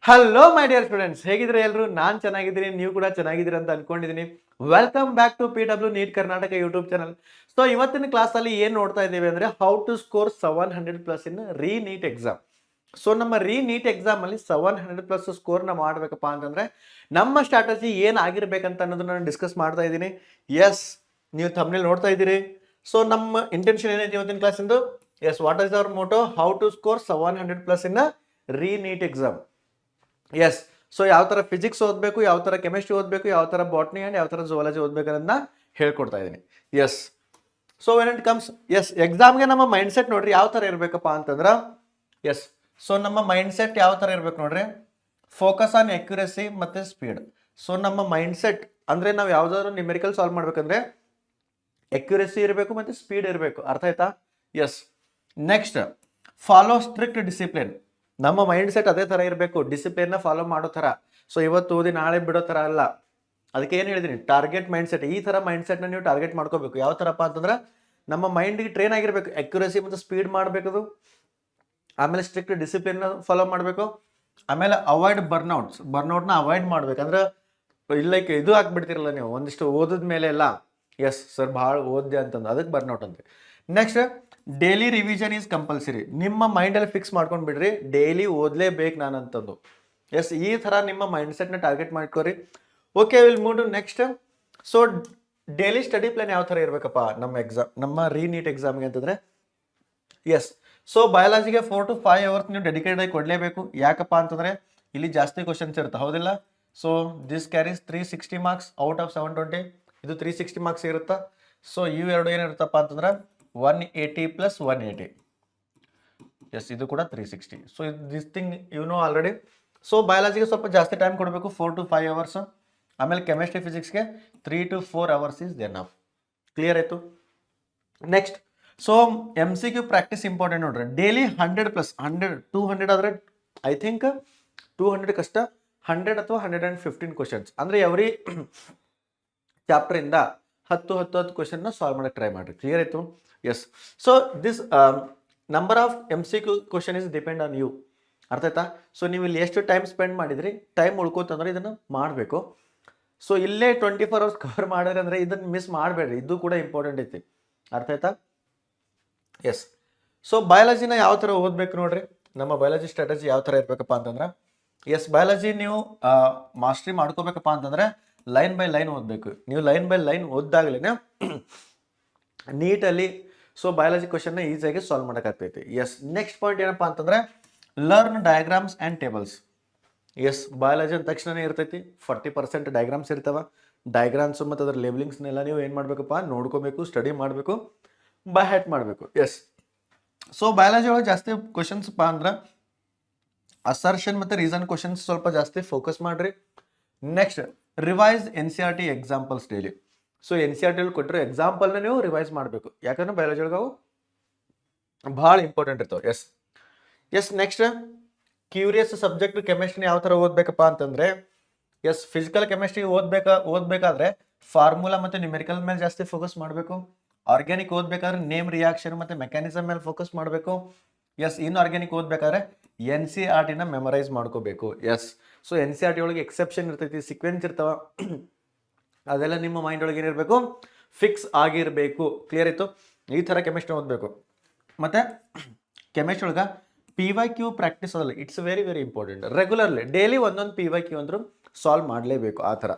Hello my dear students, ಹೇಗಿದ್ರೆ ಎಲ್ಲರೂ? ನಾನು ಚೆನ್ನಾಗಿದ್ದೀನಿ, ನೀವು ಕೂಡ ಚೆನ್ನಾಗಿದ್ದೀರಿ ಅಂತ ಅನ್ಕೊಂಡಿದ್ದೀನಿ. Welcome back to PW NEET Karnataka YouTube channel. So ಇವತ್ತಿನ ಕ್ಲಾಸಲ್ಲಿ ಏನು ನೋಡ್ತಾ ಇದ್ದೀವಿ ಅಂದರೆ how to score 700+ in re NEET exam. So ನಮ್ಮ ರೀ ನೀಟ್ ಎಕ್ಸಾಮಲ್ಲಿ 700+ ಸ್ಕೋರ್ನ ಮಾಡಬೇಕಪ್ಪ ಅಂತಂದರೆ ನಮ್ಮ ಸ್ಟ್ರಾಟಜಿ ಏನಾಗಿರ್ಬೇಕಂತ ಅನ್ನೋದನ್ನ ನಾನು ಡಿಸ್ಕಸ್ ಮಾಡ್ತಾ ಇದ್ದೀನಿ. ಎಸ್, ನೀವು ಥಂಬ್ನೇಲ್ ನೋಡ್ತಾ ಇದ್ದೀರಿ. ಸೊ ನಮ್ಮ ಇಂಟೆನ್ಷನ್ ಏನೈತಿ ಇವತ್ತಿನ ಕ್ಲಾಸಿಂದು? Yes, what is our motto? How to score 700+ in re NEET exam. S, so ಯಾವ ಥರ ಫಿಸಿಕ್ಸ್ ಓದಬೇಕು, ಯಾವ ಥರ ಕೆಮಿಸ್ಟ್ರಿ ಓದಬೇಕು, ಯಾವ ಥರ ಬಾಟ್ನಿ ಆ್ಯಂಡ್ ಯಾವ ಥರ ಝುವಾಲಜಿ ಓದಬೇಕು ಅನ್ನೋದನ್ನ ಹೇಳ್ಕೊಡ್ತಾ ಇದ್ದೀನಿ. Yes, so when it comes ಎಕ್ಸಾಮ್ಗೆ ನಮ್ಮ ಮೈಂಡ್ ಸೆಟ್ ನೋಡ್ರಿ ಯಾವ ಥರ ಇರಬೇಕಪ್ಪ ಅಂತಂದ್ರೆ, ಎಸ್, ಸೊ ನಮ್ಮ ಮೈಂಡ್ ಸೆಟ್ ಯಾವ ಥರ ಇರ್ಬೇಕು ನೋಡ್ರಿ, ಫೋಕಸ್ ಆನ್ ಅಕ್ಯುರಸಿ ಮತ್ತು ಸ್ಪೀಡ್. ಸೊ ನಮ್ಮ ಮೈಂಡ್ ಸೆಟ್ ಅಂದರೆ ನಾವು ಯಾವುದಾದ್ರು ನ್ಯೂಮೆರಿಕಲ್ ಸಾಲ್ವ್ ಮಾಡ್ಬೇಕಂದ್ರೆ ಅಕ್ಯುರಸಿ ಇರಬೇಕು ಮತ್ತು ಸ್ಪೀಡ್ ಇರಬೇಕು. ಅರ್ಥ ಆಯ್ತಾ? Yes, next follow strict discipline. ನಮ್ಮ ಮೈಂಡ್ ಸೆಟ್ ಅದೇ ಥರ ಇರಬೇಕು, ಡಿಸಿಪ್ಲಿನ್ನ ಫಾಲೋ ಮಾಡೋ ಥರ. ಸೊ ಇವತ್ತು ಓದಿ ನಾಳೆ ಬಿಡೋ ಥರ ಅಲ್ಲ. ಅದಕ್ಕೆ ಏನು ಹೇಳಿದ್ದೀನಿ, ಟಾರ್ಗೆಟ್ ಮೈಂಡ್ ಸೆಟ್. ಈ ಥರ ಮೈಂಡ್ ಸೆಟ್ನ ನೀವು ಟಾರ್ಗೆಟ್ ಮಾಡ್ಕೋಬೇಕು. ಯಾವ ಥರಪ್ಪ ಅಂತಂದ್ರೆ ನಮ್ಮ ಮೈಂಡಿಗೆ ಟ್ರೈನ್ ಆಗಿರಬೇಕು, ಅಕ್ಯುರಸಿ ಮತ್ತು ಸ್ಪೀಡ್ ಮಾಡಬೇಕದು. ಆಮೇಲೆ ಸ್ಟ್ರಿಕ್ಟ್ ಡಿಸಿಪ್ಲಿನ್ನ ಫಾಲೋ ಮಾಡಬೇಕು. ಆಮೇಲೆ ಅವಾಯ್ಡ್ ಬರ್ನೌಟ್ನ ಅವಾಯ್ಡ್ ಮಾಡ್ಬೇಕು. ಅಂದ್ರೆ ಲೈಕ್ ಇದು ಹಾಕ್ಬಿಡ್ತಿರಲ್ಲ ನೀವು ಒಂದಿಷ್ಟು ಓದಿದ ಮೇಲೆ ಎಲ್ಲ, ಎಸ್ ಸರ್ ಭಾಳ ಓದ್ದೆ ಅಂತಂದು, ಅದಕ್ಕೆ ಬರ್ನೌಟ್ ಅಂತ. Next, daily revision is compulsory. ನಿಮ್ಮ ಮೈಂಡಲ್ಲಿ ಫಿಕ್ಸ್ ಮಾಡ್ಕೊಂಡು ಬಿಡ್ರಿ, ಡೈಲಿ ಓದಲೇಬೇಕು ನಾನು ಅಂತಂದು. ಎಸ್, ಈ ಥರ ನಿಮ್ಮ ಮೈಂಡ್ ಸೆಟ್ನ ಟಾರ್ಗೆಟ್ ಮಾಡ್ಕೋರಿ. Okay, will move to next. So daily study plan ಯಾವ ಥರ ಇರಬೇಕಪ್ಪ ನಮ್ಮ ರೀ ನೀಟ್ ಎಕ್ಸಾಮ್ಗೆ ಅಂತಂದರೆ, ಎಸ್, ಸೊ ಬಯಾಲಜಿಗೆ 4 to 5 hours ನೀವು ಡೆಡಿಕೇಟೆಡ್ ಆಗಿ ಕೊಡಲೇಬೇಕು. ಯಾಕಪ್ಪ ಅಂತಂದರೆ ಇಲ್ಲಿ ಜಾಸ್ತಿ ಕ್ವಶನ್ಸ್ ಇರುತ್ತೆ, ಹೌದಿಲ್ಲ? So this carries 360 marks out of 720. ಇದು 360 ಮಾರ್ಕ್ಸ್ ಇರುತ್ತಾ. ಸೊ ಇವು ಎರಡು ಏನಿರುತ್ತಪ್ಪ ಅಂತಂದ್ರೆ 180 + 180. ಎಸ್, ಇದು ಕೂಡ 360. So this thing you know already. So ಬಯಾಲಜಿಗೆ ಸ್ವಲ್ಪ ಜಾಸ್ತಿ ಟೈಮ್ ಕೊಡಬೇಕು, 4 to 5 hours. ಆಮೇಲೆ ಕೆಮಿಸ್ಟ್ರಿ ಫಿಸಿಕ್ಸ್ಗೆ 3 to 4 hours is enough. Clear ಆಯಿತು? Next, so MCQ practice important ನೋಡ್ರಿ. ಡೈಲಿ 100+, 200 ಆದರೆ ಐ ಥಿಂಕ್ 200 ಕಷ್ಟ, 100 ಅಥವಾ 115 ಕ್ವಶನ್ಸ್ ಅಂದರೆ ಎವ್ರಿ ಚಾಪ್ಟರಿಂದ 10 ಕ್ವಶನ್ನ ಸಾಲ್ವ್ ಮಾಡೋಕ್ಕೆ ಟ್ರೈ ಮಾಡಿರಿ. ಕ್ಲಿಯರ್ ಆಯಿತು? Yes, so this number of MCQ question is depend on you. ಅರ್ಥ ಆಯ್ತಾ? ಸೊ ನೀವು ಇಲ್ಲಿ ಎಷ್ಟು ಟೈಮ್ ಸ್ಪೆಂಡ್ ಮಾಡಿದ್ರಿ, ಟೈಮ್ ಉಳ್ಕೋತಂದ್ರೆ ಇದನ್ನು ಮಾಡಬೇಕು. ಸೊ ಇಲ್ಲೇ 24 hours ಕವರ್ ಮಾಡಿದ್ರೆ ಅಂದರೆ ಇದನ್ನು ಮಿಸ್ ಮಾಡಬೇಡ್ರಿ, ಇದು ಕೂಡ ಇಂಪಾರ್ಟೆಂಟ್ ಐತಿ. ಅರ್ಥ ಆಯ್ತಾ? ಎಸ್, ಸೊ ಬಯಾಲಜಿನ ಯಾವ ಥರ ಓದಬೇಕು ನೋಡ್ರಿ. ನಮ್ಮ ಬಯಾಲಜಿ ಸ್ಟ್ರಾಟಜಿ ಯಾವ ಥರ ಇರಬೇಕಪ್ಪ ಅಂತಂದ್ರೆ, ಎಸ್, ಬಯಾಲಜಿ ನೀವು ಮಾಸ್ಟ್ರಿ ಮಾಡ್ಕೋಬೇಕಪ್ಪ ಅಂತಂದರೆ ಲೈನ್ ಬೈ ಲೈನ್ ಓದಬೇಕು. ನೀವು ಲೈನ್ ಬೈ ಲೈನ್ ಓದ್ದಾಗಲೇ ನೀಟಲ್ಲಿ ಸೊ ಬಯಾಲಜಿ ಕ್ವಶನ್ನ ಈಸಿಯಾಗಿ ಸಾಲ್ವ್ ಮಾಡೋಕ್ಕಾಗ್ತೈತಿ. ಎಸ್, ನೆಕ್ಸ್ಟ್ ಪಾಯಿಂಟ್ ಏನಪ್ಪ ಅಂತಂದರೆ learn diagrams and tables. Yes, biology ಅಂದ ತಕ್ಷಣನೇ ಇರ್ತೈತಿ 40% ಡಯಾಗ್ರಾಮ್ಸ್ ಇರ್ತಾವೆ. ಡಯಾಗ್ರಾಮ್ಸು ಮತ್ತು ಅದರ ಲೇಬಲಿಂಗ್ಸ್ನೆಲ್ಲ ನೀವು ಏನು ಮಾಡಬೇಕಪ್ಪ, ನೋಡ್ಕೋಬೇಕು, ಸ್ಟಡಿ ಮಾಡಬೇಕು, ಬೈ ಹ್ಯಾಟ್ ಮಾಡಬೇಕು. ಎಸ್, ಸೊ ಬಯಾಲಜಿ ಒಳಗೆ ಜಾಸ್ತಿ ಕ್ವಶನ್ಸ್ಪ್ಪ ಅಂದ್ರೆ ಅಸರ್ಷನ್ ಮತ್ತು ರೀಸನ್ ಕ್ವಶನ್ಸ್ ಸ್ವಲ್ಪ ಜಾಸ್ತಿ ಫೋಕಸ್ ಮಾಡಿರಿ. Next, revise NCERT examples daily. So NCERT ಕೊಟ್ಟರೆ ಎಕ್ಸಾಂಪಲ್ನ ನೀವು ರಿವೈಸ್ ಮಾಡಬೇಕು, ಯಾಕಂದ್ರೆ ಬಯಾಲಜಿ ಒಳಗೆ ಅವು ಭಾಳ ಇಂಪಾರ್ಟೆಂಟ್ ಇರ್ತಾವೆ. Yes yes, next curious subject chemistry ಯಾವ ಥರ ಓದಬೇಕಪ್ಪ ಅಂತಂದರೆ, ಎಸ್, ಫಿಸಿಕಲ್ ಕೆಮಿಸ್ಟ್ರಿ ಓದಬೇಕಾದ್ರೆ ಫಾರ್ಮುಲಾ ಮತ್ತು ನ್ಯೂಮೆರಿಕಲ್ ಮೇಲೆ ಜಾಸ್ತಿ ಫೋಕಸ್ ಮಾಡಬೇಕು. ಆರ್ಗ್ಯಾನಿಕ್ ಓದಬೇಕಾದ್ರೆ ನೇಮ್ ರಿಯಾಕ್ಷನ್ ಮತ್ತು ಮೆಕ್ಯಾನಿಸಮ್ ಮೇಲೆ ಫೋಕಸ್ ಮಾಡಬೇಕು. ಎಸ್, ಇನ್ಆರ್ಗ್ಯಾನಿಕ್ ಓದಬೇಕಾದ್ರೆ NCERTನ ಮೆಮರೈಸ್ ಮಾಡ್ಕೋಬೇಕು. ಎಸ್, ಸೊ NCERT ಒಳಗೆ ಎಕ್ಸೆಪ್ಷನ್ ಇರ್ತೈತಿ, ಸೀಕ್ವೆನ್ಸ್ ಇರ್ತಾವ, ಅದೆಲ್ಲ ನಿಮ್ಮ ಮೈಂಡ್ ಒಳಗೆ ಏನಿರಬೇಕು, ಫಿಕ್ಸ್ ಆಗಿರಬೇಕು. ಕ್ಲಿಯರ್ ಇತ್ತು? ಈ ಥರ ಕೆಮಿಸ್ಟ್ರಿ ಓದಬೇಕು. ಮತ್ತು ಕೆಮಿಸ್ಟ್ರಿ ಒಳಗೆ PYQ ಪ್ರಾಕ್ಟೀಸ್ ಅದಲ್ಲ, it's very very important. Regularly daily ಒಂದೊಂದು PYQ ಅಂದರೂ ಸಾಲ್ವ್ ಮಾಡಲೇಬೇಕು. ಆ ಥರ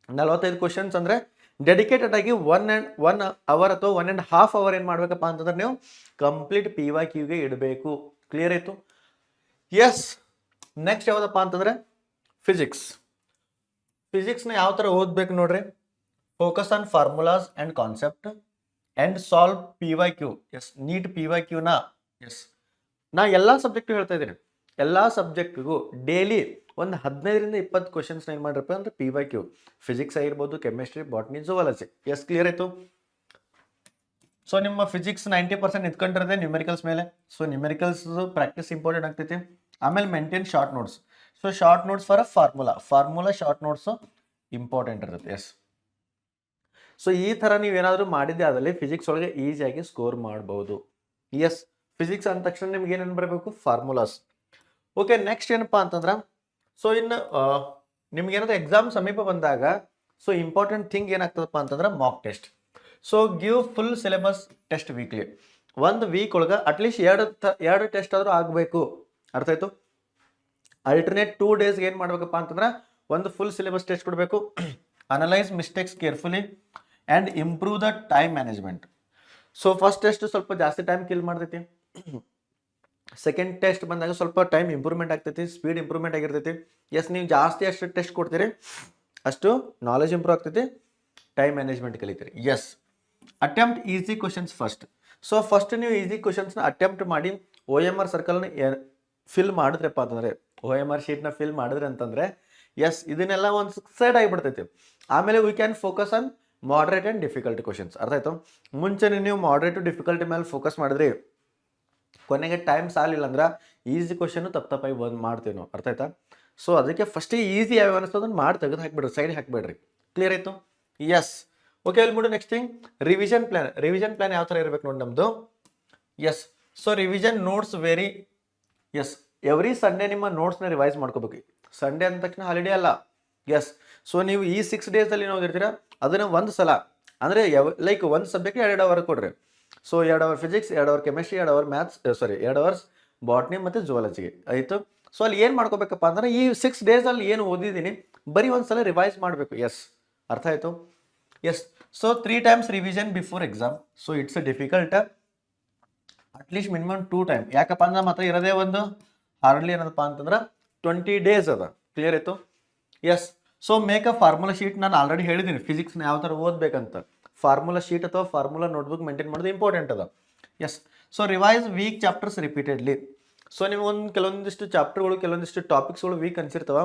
45 ಕ್ವಶನ್ಸ್ ಅಂದರೆ ಡೆಡಿಕೇಟೆಡ್ ಆಗಿ 1 hour ಅಥವಾ 1.5 hour ಏನು ಮಾಡಬೇಕಪ್ಪ ಅಂತಂದ್ರೆ ನೀವು ಕಂಪ್ಲೀಟ್ PYQಗೆ ಇಡಬೇಕು. ಕ್ಲಿಯರ್ ಆಯಿತು? ಎಸ್, ನೆಕ್ಸ್ಟ್ ಯಾವುದಪ್ಪ ಅಂತಂದರೆ ಫಿಸಿಕ್ಸ್ನ ಯಾವ ಥರ ಓದಬೇಕು ನೋಡ್ರಿ. Focus on formulas and concept and solve PYQ. Yes, NEET PYQನ ಎಸ್ ನಾ ಎಲ್ಲ ಸಬ್ಜೆಕ್ಟು ಹೇಳ್ತಾ ಇದ್ದೀನಿ. ಎಲ್ಲ ಸಬ್ಜೆಕ್ಟಿಗೂ ಡೈಲಿ ಒಂದು 15ರಿಂದ 20 ಕ್ವಶನ್ಸ್ನ ಏನು ಮಾಡಿರಪ್ಪ ಅಂದರೆ PYQ. ಫಿಸಿಕ್ಸ್ ಆಗಿರ್ಬೋದು, chemistry, botany, zoology. Yes, clear ಆಯಿತು? ಸೊ ನಿಮ್ಮ ಫಿಸಿಕ್ಸ್ 90% ನಿಂತ್ಕೊಂಡಿರೋದೇ ನ್ಯೂಮೆರಿಕಲ್ಸ್ ಮೇಲೆ. ಸೊ ನ್ಯೂಮೆರಿಕಲ್ಸ್ ಪ್ರಾಕ್ಟೀಸ್ ಇಂಪಾರ್ಟೆಂಟ್ ಆಗ್ತೈತಿ. ಆಮೇಲೆ maintain short notes. So short notes for formula short notes important ಇರುತ್ತೆ. ಎಸ್, ಸೊ ಈ ಥರ ನೀವೇನಾದರೂ ಮಾಡಿದ್ದೆ ಆದಲ್ಲಿ ಫಿಸಿಕ್ಸ್ ಒಳಗೆ ಈಸಿಯಾಗಿ ಸ್ಕೋರ್ ಮಾಡ್ಬೋದು. ಎಸ್, ಫಿಸಿಕ್ಸ್ ಅಂದ ತಕ್ಷಣ ನಿಮ್ಗೆ ಏನೇನು ಬರಬೇಕು, ಫಾರ್ಮುಲಾಸ್. ಓಕೆ, ನೆಕ್ಸ್ಟ್ ಏನಪ್ಪಾ ಅಂತಂದ್ರೆ, ಸೊ ಇನ್ನು ನಿಮ್ಗೇನಾದ್ರು ಎಕ್ಸಾಮ್ ಸಮೀಪ ಬಂದಾಗ ಸೊ ಇಂಪಾರ್ಟೆಂಟ್ ಥಿಂಗ್ ಏನಾಗ್ತದಪ್ಪ ಅಂತಂದ್ರೆ mock test. So give full syllabus test weekly. ಒಂದು ವೀಕ್ ಒಳಗೆ ಅಟ್ಲೀಸ್ಟ್ ಎರಡು ಟೆಸ್ಟ್ ಆದರೂ ಆಗಬೇಕು. ಅರ್ಥ ಆಯ್ತು? ಅಲ್ಟರ್ನೇಟ್ 2 ಡೇಸ್ಗೆ ಏನು ಮಾಡ್ಬೇಕಪ್ಪ ಅಂತಂದ್ರೆ ಒಂದು ಫುಲ್ ಸಿಲೆಬಸ್ ಟೆಸ್ಟ್ ಕೊಡಬೇಕು. Analyse mistakes carefully and improve the time management. So first test ಸ್ವಲ್ಪ ಜಾಸ್ತಿ ಟೈಮ್ ಕಿಲ್ ಮಾಡ್ತೈತಿ. ಸೆಕೆಂಡ್ ಟೆಸ್ಟ್ ಬಂದಾಗ ಸ್ವಲ್ಪ ಟೈಮ್ ಇಂಪ್ರೂವ್ಮೆಂಟ್ ಆಗ್ತೈತಿ, ಸ್ಪೀಡ್ ಇಂಪ್ರೂವ್ಮೆಂಟ್ ಆಗಿರ್ತೈತಿ. ಎಸ್, ನೀವು ಜಾಸ್ತಿ ಅಷ್ಟು ಟೆಸ್ಟ್ ಕೊಡ್ತೀರಿ ಅಷ್ಟು ನಾಲೆಜ್ ಇಂಪ್ರೂವ್ ಆಗ್ತೈತಿ, ಟೈಮ್ ಮ್ಯಾನೇಜ್ಮೆಂಟ್ ಕಲಿತೀರಿ. Yes, attempt easy questions first. So first ನೀವು ಈಸಿ ಕ್ವಶನ್ಸ್ನ ಅಟೆಂಪ್ಟ್ ಮಾಡಿ OMR ಸರ್ಕಲ್ನ ಫಿಲ್ ಮಾಡಿದ್ರಪ್ಪ ಅಂತಂದರೆ, OMR ಶೀಟ್ನ ಫಿಲ್ ಮಾಡಿದ್ರೆ ಅಂತಂದರೆ ಎಸ್, ಇದನ್ನೆಲ್ಲ ಒಂದು ಸೈಡ್ ಆಗಿಬಿಡ್ತೈತಿ. ಆಮೇಲೆ we can focus on moderate and difficult questions. ಅರ್ಥ ಆಯ್ತು? ಮುಂಚೆನೇ ನೀವು ಮಾಡ್ರೇಟ್ ಡಿಫಿಕಲ್ಟಿ ಮೇಲೆ ಫೋಕಸ್ ಮಾಡಿದ್ರಿ, ಕೊನೆಗೆ ಟೈಮ್ ಸಾಲಿಲ್ಲ ಅಂದ್ರೆ ಈಸಿ ಕ್ವಶನ್ ತಪ್ಪಾಗಿ ಬಂದು ಮಾಡ್ತೀವಿ ನಾವು. ಅರ್ಥ ಆಯ್ತಾ? ಸೊ ಅದಕ್ಕೆ ಫಸ್ಟಿಗೆ ಈಸಿ ಯಾವ ಅನಿಸ್ತದೆ ಅದನ್ನು ಮಾಡಿ ತೆಗೆದು ಹಾಕ್ಬಿಡ್ರಿ, ಸೈಡ್ ಹಾಕ್ಬೇಡ್ರಿ. ಕ್ಲಿಯರ್ ಆಯಿತು? ಎಸ್. ಓಕೆ, ಅಲ್ಲಿ ಬಿಡು. Next thing revision plan. Revision plan ಯಾವ ಥರ ಇರಬೇಕು ನೋಡಿ ನಮ್ಮದು. Yes, so revision notes yes, every Sunday ನಿಮ್ಮ ನೋಟ್ಸ್ನ ರಿವೈಸ್ ಮಾಡ್ಕೋಬೇಕು. ಸಂಡೇ ಅಂದ ತಕ್ಷಣ ಹಾಲಿಡೇ ಅಲ್ಲ. ಎಸ್, ಸೊ ನೀವು ಈ 6 ಡೇಸಲ್ಲಿ ಏನು ಓದಿರ್ತೀರ ಅದನ್ನು ಒಂದು ಸಲ ಅಂದರೆ ಲೈಕ್ ಒಂದು ಸಬ್ಜೆಕ್ಟ್ 2 ಅವರ್ ಕೊಡ್ರಿ. So 2 hour physics, 2 hour chemistry, 2 hour maths, 2 hours botany ಮತ್ತು ಜುವಾಲಜಿಗೆ ಆಯಿತು. ಸೊ ಅಲ್ಲಿ ಏನು ಮಾಡ್ಕೋಬೇಕಪ್ಪ ಅಂದ್ರೆ ಈ 6 ಡೇಸಲ್ಲಿ ಏನು ಓದಿದ್ದೀನಿ ಬರೀ ಒಂದು ಸಲ ರಿವೈಸ್ ಮಾಡಬೇಕು. ಎಸ್, ಅರ್ಥ ಆಯಿತು? Yes, so 3 times revision before exam. So it's a difficult. At least minimum 2 time. ಯಾಕಪ್ಪ ಅಂದ್ರೆ ಮಾತ್ರ ಇರೋದೇ ಒಂದು ಹಾರ್ಡ್ಲಿ ಏನದಪ್ಪ ಅಂತಂದ್ರೆ 20 ಡೇಸ್ ಅದ. ಕ್ಲಿಯರ್ ಆಯಿತು? Yes, so make a formula sheet. ನಾನು ಆಲ್ರೆಡಿ ಹೇಳಿದ್ದೀನಿ ಫಿಸಿಕ್ಸ್ನ ಯಾವ ಥರ ಓದಬೇಕಂತ. ಫಾರ್ಮುಲಾ ಶೀಟ್ ಅಥವಾ ಫಾರ್ಮುಲಾ ನೋಟ್ಬುಕ್ ಮೇಂಟೈನ್ ಮಾಡೋದು ಇಂಪಾರ್ಟೆಂಟ್ ಅದ. Yes, so revise weak chapters repeatedly. So ನೀವು ಕೆಲವೊಂದಿಷ್ಟು ಚಾಪ್ಟರ್ಗಳು, ಕೆಲವೊಂದಿಷ್ಟು ಟಾಪಿಕ್ಸ್ಗಳು ವೀಕ್ ಅನ್ಸಿರ್ತಾವ,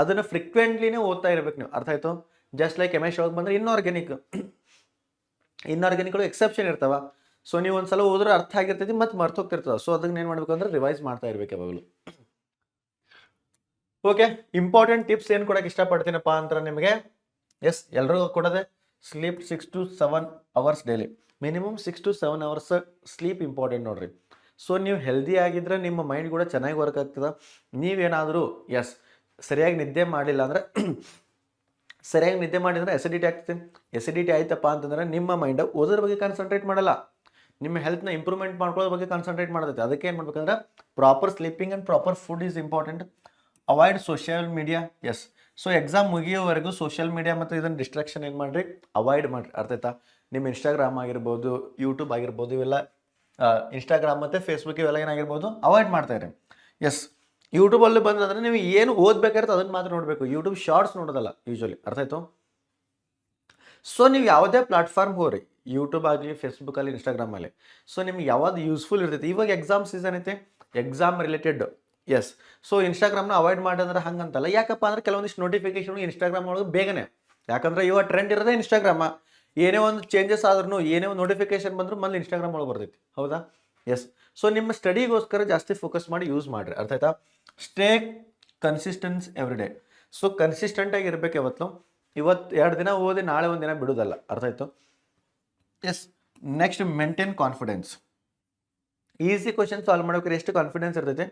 ಅದನ್ನು ಫ್ರಿಕ್ವೆಂಟ್ಲಿನೇ ಓದ್ತಾ ಇರಬೇಕು ನೀವು. ಅರ್ಥ ಆಯಿತು? ಜಸ್ಟ್ ಲೈಕ್ ಕೆಮಿಸ್ಟ್ರಿ ಒಳಗೆ ಬಂದರೆ ಇನ್ಆರ್ಗ್ಯಾನಿಕ್ಗಳು ಎಕ್ಸೆಪ್ಷನ್ ಇರ್ತಾವ. ಸೊ ನೀವು ಒಂದ್ಸಲ ಓದ್ರೆ ಅರ್ಥ ಆಗಿರ್ತೈತಿ ಮತ್ತು ಮರ್ತೋಗ್ತಿರ್ತದೆ. ಸೊ ಅದನ್ನ ಏನು ಮಾಡಬೇಕು ಅಂದ್ರೆ ರಿವೈಸ್ ಮಾಡ್ತಾ ಇರ್ಬೇಕು ಯಾವಾಗಲೂ. ಓಕೆ, ಇಂಪಾರ್ಟೆಂಟ್ ಟಿಪ್ಸ್ ಏನು ಕೊಡೋಕೆ ಇಷ್ಟಪಡ್ತೀನಪ್ಪ ಅಂತ ನಿಮಗೆ. ಎಸ್, ಎಲ್ಲರಿಗೂ ಕೊಡೋದೆ sleep 6 to 7 hours daily. Minimum 6 to 7 hours sleep important ನೋಡ್ರಿ. ಸೊ ನೀವು ಹೆಲ್ದಿ ಆಗಿದ್ರೆ ನಿಮ್ಮ ಮೈಂಡ್ ಕೂಡ ಚೆನ್ನಾಗಿ ವರ್ಕ್ ಆಗ್ತದೆ. ನೀವೇನಾದರೂ ಸರಿಯಾಗಿ ನಿದ್ದೆ ಮಾಡಿಲ್ಲ ಅಂದರೆ ಸರಿಯಾಗಿ ನಿದ್ದೆ ಮಾಡಿದ್ರೆ ಎಸಿಡಿಟಿ ಆಗ್ತದೆ. ಎಸಿಡಿಟಿ ಆಯ್ತಪ್ಪ ಅಂತಂದ್ರೆ ನಿಮ್ಮ ಮೈಂಡ್ ಓದೋದ್ರ ಬಗ್ಗೆ ಕಾನ್ಸಂಟ್ರೇಟ್ ಮಾಡಲ್ಲ, ನಿಮ್ಮ ಹೆಲ್ತ್ನ ಇಂಪ್ರೂವ್ಮೆಂಟ್ ಮಾಡ್ಕೊಳ್ಳೋದ್ರ ಬಗ್ಗೆ ಕಾನ್ಸಂಟ್ರೇಟ್ ಮಾಡ್ತೈತೆ. ಅದಕ್ಕೆ ಏನು ಮಾಡ್ಬೇಕಂದ್ರೆ proper sleeping and proper food is important. Avoid social media. Yes, so exam ಮುಗಿಯೋವರೆಗೂ ಸೋಷಿಯಲ್ ಮೀಡಿಯಾ ಮತ್ತು ಇದನ್ನು ಡಿಸ್ಟ್ರಾಕ್ಷನ್ ಏನು ಮಾಡಿರಿ, ಅವಾಯ್ಡ್ ಮಾಡಿರಿ. ಅರ್ಥ ಆಯ್ತಾ? ನಿಮ್ಮ ಇನ್ಸ್ಟಾಗ್ರಾಮ್ ಆಗಿರ್ಬೋದು, ಯೂಟ್ಯೂಬ್ ಆಗಿರ್ಬೋದು, ಇವೆಲ್ಲ ಇನ್ಸ್ಟಾಗ್ರಾಮ್ ಮತ್ತು ಫೇಸ್ಬುಕ್ ಇವೆಲ್ಲ ಏನಾಗಿರ್ಬೋದು ಅವಾಯ್ಡ್ ಮಾಡ್ತಾಯಿರಿ. ಎಸ್, ಯೂಟ್ಯೂಬಲ್ಲಿ ಬಂದಂದ್ರೆ ನೀವು ಏನು ಓದಬೇಕಾಗಿರುತ್ತೆ ಅದನ್ನು ಮಾತ್ರ ನೋಡಬೇಕು, ಯೂಟ್ಯೂಬ್ ಶಾರ್ಟ್ಸ್ ನೋಡೋದಲ್ಲ ಯೂಶ್ವಲಿ. ಅರ್ಥ ಆಯಿತು? ಸೊ ನೀವು ಯಾವುದೇ ಪ್ಲಾಟ್ಫಾರ್ಮ್ ಹೋಗ್ರಿ, ಯೂಟ್ಯೂಬ್ ಆಗಲಿ, ಫೇಸ್ಬುಕ್ ಆಗಲಿ, ಇನ್ಸ್ಟಾಗ್ರಾಮಲ್ಲಿ, ಸೊ ನಿಮ್ಗೆ ಯಾವ್ದು ಯೂಸ್ಫುಲ್ ಇರ್ತೈತಿ. ಇವಾಗ ಎಕ್ಸಾಮ್ ಸೀಸನ್ ಐತೆ, ಎಕ್ಸಾಮ್ ರಿಲೇಟೆಡ್. ಎಸ್, ಸೊ ಇನ್ಸ್ಟಾಗ್ರಾಮ್ನ ಅವಾಯ್ಡ್ ಮಾಡಿದ್ರೆ ಹಂಗಂತಲ್ಲ. ಯಾಕಪ್ಪ ಅಂದ್ರೆ ಕೆಲವೊಂದಿಷ್ಟು ನೋಟಿಫಿಕೇಶನ್ ಇನ್ಸ್ಟಾಗ್ರಾಮ್ ಒಳಗೆ ಬೇಗನೆ, ಯಾಕಂದ್ರೆ ಇವಾಗ ಟ್ರೆಂಡ್ ಇರೋದೇ ಇನ್ಸ್ಟಾಗ್ರಾಮ. ಏನೇ ಒಂದು ಚೇಂಜಸ್ ಆದ್ರೂ, ಏನೇ ಒಂದು ನೋಟಿಫಿಕೇಶನ್ ಬಂದರೂ ಮೊದಲು ಇನ್ಸ್ಟಾಗ್ರಾಮ್ ಒಳಗೆ ಬರ್ತೈತಿ. ಹೌದಾ? ಎಸ್, ಸೊ ನಿಮ್ಮ ಸ್ಟಡಿಗೋಸ್ಕರ ಜಾಸ್ತಿ ಫೋಕಸ್ ಮಾಡಿ ಯೂಸ್ ಮಾಡಿರಿ. ಅರ್ಥ ಆಯ್ತಾ? Stay consistence every day. So ಕನ್ಸಿಸ್ಟೆಂಟಾಗಿ ಇರಬೇಕು ಯಾವತ್ತು. ಇವತ್ತು 2 ದಿನ ಓದಿ ನಾಳೆ ಒಂದು ದಿನ ಬಿಡೋದಲ್ಲ. ಅರ್ಥ ಆಯಿತು? Yes, next maintain confidence. Easy question solve ಮಾಡೋಕೆ ಎಷ್ಟು ಕಾನ್ಫಿಡೆನ್ಸ್ ಇರ್ತೈತೆ,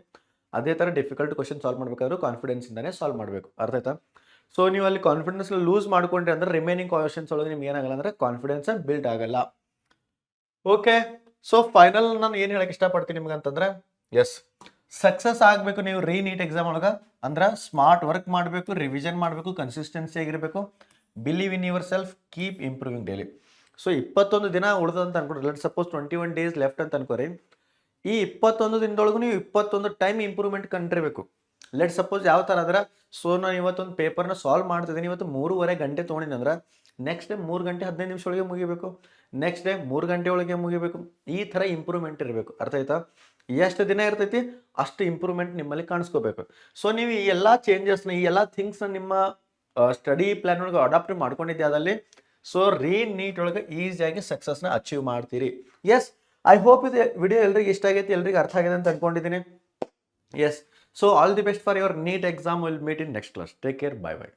ಅದೇ ಥರ ಡಿಫಿಕಲ್ಟ್ ಕ್ವಶನ್ ಸಾಲ್ವ್ ಮಾಡಬೇಕಾದ್ರೂ ಕಾನ್ಫಿಡೆನ್ಸಿಂದನೇ ಸಾಲ್ವ್ ಮಾಡಬೇಕು. ಅರ್ಥ ಆಯ್ತಾ? ಸೊ ನೀವು ಅಲ್ಲಿ ಕಾನ್ಫಿಡೆನ್ಸ್ ಲೂಸ್ ಮಾಡ್ಕೊಂಡ್ರಿ ಅಂದ್ರೆ ರಿಮೈನಿಂಗ್ ಕ್ವಶನ್ಸ್ ಒಳಗೆ ನಿಮ್ಗೆ ಏನಾಗಲ್ಲ ಅಂದರೆ ಕಾನ್ಫಿಡೆನ್ಸ್ ಬಿಲ್ಡ್ ಆಗಲ್ಲ. ಓಕೆ, ಸೊ ಫೈನಲ್ ನಾನು ಏನು ಹೇಳಕ್ಕೆ ಇಷ್ಟಪಡ್ತೀನಿ ನಿಮ್ಗೆ ಅಂತಂದ್ರೆ, ಎಸ್, ಸಕ್ಸಸ್ ಆಗಬೇಕು ನೀವು ನೀಟ್ ಎಕ್ಸಾಮ್ ಒಳಗೆ ಅಂದ್ರೆ ಸ್ಮಾರ್ಟ್ ವರ್ಕ್ ಮಾಡಬೇಕು, ರಿವಿಷನ್ ಮಾಡಬೇಕು, ಕನ್ಸಿಸ್ಟೆನ್ಸಿ ಆಗಿರಬೇಕು, believe in your self, keep improving daily. So 21 ದಿನ ಉಳಿದಂತ ಅನ್ಕೊಡ್ರಿ, ಲೆಟ್ ಸಪೋಸ್ 21 ಡೇಸ್ ಲೆಫ್ಟ್ ಅಂತ ಅನ್ಕೋರಿ. ಈ 21 ದಿನದೊಳಗೂ ನೀವು 21 ಟೈಮ್ ಇಂಪ್ರೂವ್ಮೆಂಟ್ ಕಂಡಿರಬೇಕು. ಲೆಟ್ ಸಪೋಸ್ ಯಾವ ಥರ ಅಂದ್ರೆ, ಸೊ ನಾನು ಇವತ್ತೊಂದು ಪೇಪರ್ನ ಸಾಲ್ವ್ ಮಾಡ್ತಿದ್ದೀನಿ, ಇವತ್ತು 3.5 ಗಂಟೆ ತೊಗೊಂಡಿನಿ ಅಂದ್ರೆ ನೆಕ್ಸ್ಟ್ ಡೇ 3 ಗಂಟೆ 15 ನಿಮಿಷ ಒಳಗೆ ಮುಗಿಬೇಕು, ನೆಕ್ಸ್ಟ್ ಡೇ 3 ಗಂಟೆ ಒಳಗೆ ಮುಗಿಬೇಕು. ಈ ಥರ ಇಂಪ್ರೂವ್ಮೆಂಟ್ ಇರಬೇಕು. ಅರ್ಥ ಆಯ್ತಾ? ಎಷ್ಟು ದಿನ ಇರ್ತೈತಿ ಅಷ್ಟು ಇಂಪ್ರೂವ್ಮೆಂಟ್ ನಿಮ್ಮಲ್ಲಿ ಕಾಣಿಸ್ಕೋಬೇಕು. ಸೊ ನೀವು ಈ ಎಲ್ಲ ಚೇಂಜಸ್ನ, ಈ ಎಲ್ಲ ಥಿಂಗ್ಸ್ನ ನಿಮ್ಮ ಸ್ಟಡಿ ಪ್ಲ್ಯಾನ್ ಒಳಗೆ ಅಡಾಪ್ಟ್ ಮಾಡ್ಕೊಂಡಿದ್ದೆ ಅದಲ್ಲಿ, ಸೊ ನೀಟ್ ಒಳಗೆ ಈಸಿಯಾಗಿ ಸಕ್ಸಸ್ನ ಅಚೀವ್ ಮಾಡ್ತೀರಿ. ಎಸ್, ಐ ಹೋಪ್ ಇದು ವಿಡಿಯೋ ಎಲ್ರಿಗೆ ಇಷ್ಟ ಆಗೈತಿ, ಎಲ್ರಿಗೆ ಅರ್ಥ ಆಗಿದೆ ಅಂತ ಅನ್ಕೊಂಡಿದ್ದೀನಿ. Yes, so all the best for your NEET exam. Will meet in next class. Take care. Bye by.